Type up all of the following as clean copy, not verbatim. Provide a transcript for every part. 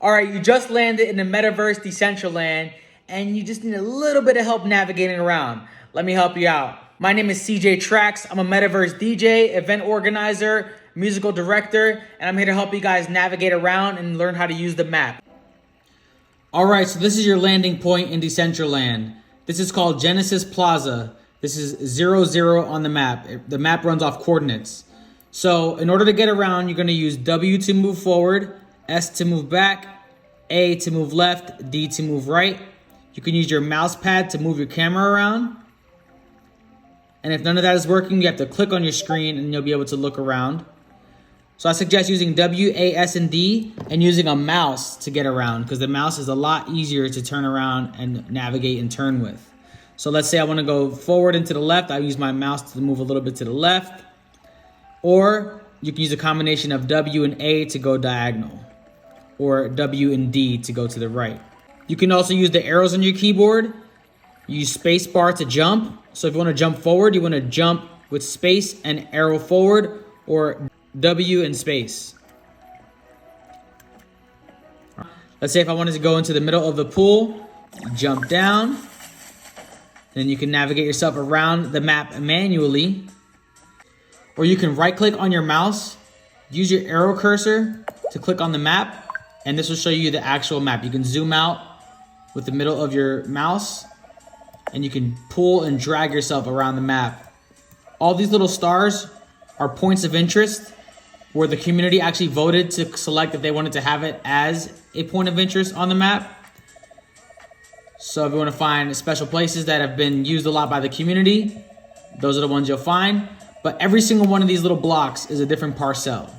All right, you just landed in the Metaverse Decentraland, and you just need a little bit of help navigating around. Let me help you out. My name is CJ Trax. I'm a Metaverse DJ, event organizer, musical director, and I'm here to help you guys navigate around and learn how to use the map. All right, so this is your landing point in Decentraland. This is called Genesis Plaza. This is 0, on the map. The map runs off coordinates. So in order to get around, you're gonna use W to move forward, S to move back, A to move left, D to move right. You can use your mouse pad to move your camera around. And if none of that is working, you have to click on your screen and you'll be able to look around. So I suggest using W, A, S, and D and using a mouse to get around because the mouse is a lot easier to turn around and navigate and turn with. So let's say I wanna go forward and to the left. I use my mouse to move a little bit to the left. Or you can use a combination of W and A to go diagonal, or W and D to go to the right. You can also use the arrows on your keyboard. Use space bar to jump. So if you want to jump forward, you want to jump with space and arrow forward, or W and space. Let's say if I wanted to go into the middle of the pool, jump down. Then you can navigate yourself around the map manually. Or you can right click on your mouse, use your arrow cursor to click on the map, and this will show you the actual map. You can zoom out with the middle of your mouse, and you can pull and drag yourself around the map. All these little stars are points of interest where the community actually voted to select if they wanted to have it as a point of interest on the map. So if you want to find special places that have been used a lot by the community, those are the ones you'll find. But every single one of these little blocks is a different parcel.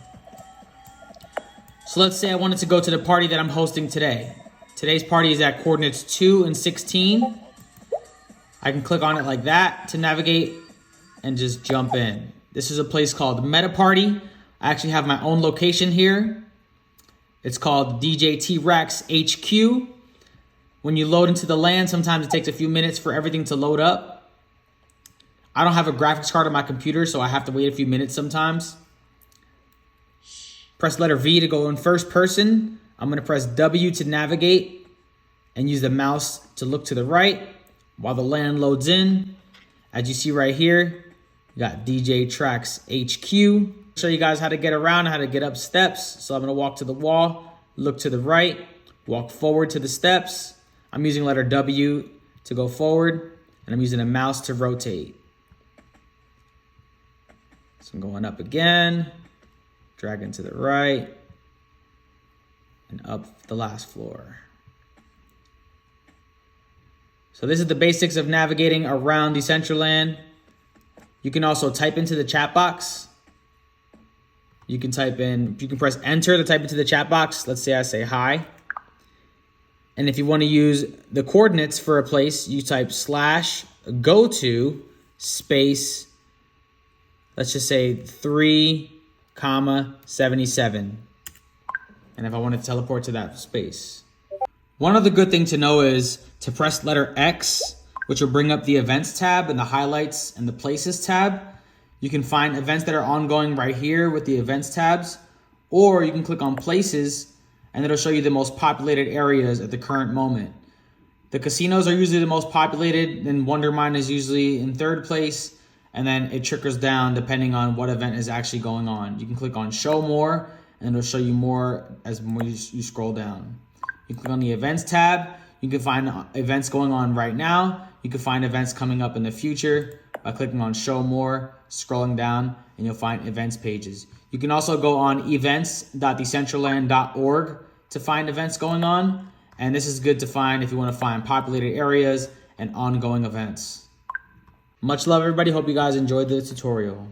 So let's say I wanted to go to the party that I'm hosting today. Today's party is at coordinates 2 and 16. I can click on it like that to navigate and just jump in. This is a place called Meta Party. I actually have my own location here. It's called DJ T-Rex HQ. When you load into the land, sometimes it takes a few minutes for everything to load up. I don't have a graphics card on my computer, so I have to wait a few minutes sometimes. Press letter V to go in first person. I'm gonna press W to navigate and use the mouse to look to the right while the land loads in. As you see right here, you got DJ Trax HQ. Show you guys how to get around, how to get up steps. So I'm gonna walk to the wall, look to the right, walk forward to the steps. I'm using letter W to go forward, and I'm using a mouse to rotate. So I'm going up again, dragging to the right, and up the last floor. So this is the basics of navigating around Decentraland. You can also type into the chat box. You can press enter to type into the chat box. Let's say I say hi. And if you want to use the coordinates for a place, you type /go to space, let's just say 3,77. And if I want to teleport to that space. One other good thing to know is to press letter X, which will bring up the events tab and the highlights and the places tab. You can find events that are ongoing right here with the events tabs, or you can click on places and it'll show you the most populated areas at the current moment. The casinos are usually the most populated, and Wonder Mine is usually in third place, and then it trickles down depending on what event is actually going on. You can click on show more, and it'll show you more as you scroll down. You click on the events tab, you can find events going on right now. You can find events coming up in the future by clicking on show more, scrolling down, and you'll find events pages. You can also go on events.decentraland.org to find events going on. And this is good to find if you want to find populated areas and ongoing events. Much love, everybody. Hope you guys enjoyed the tutorial.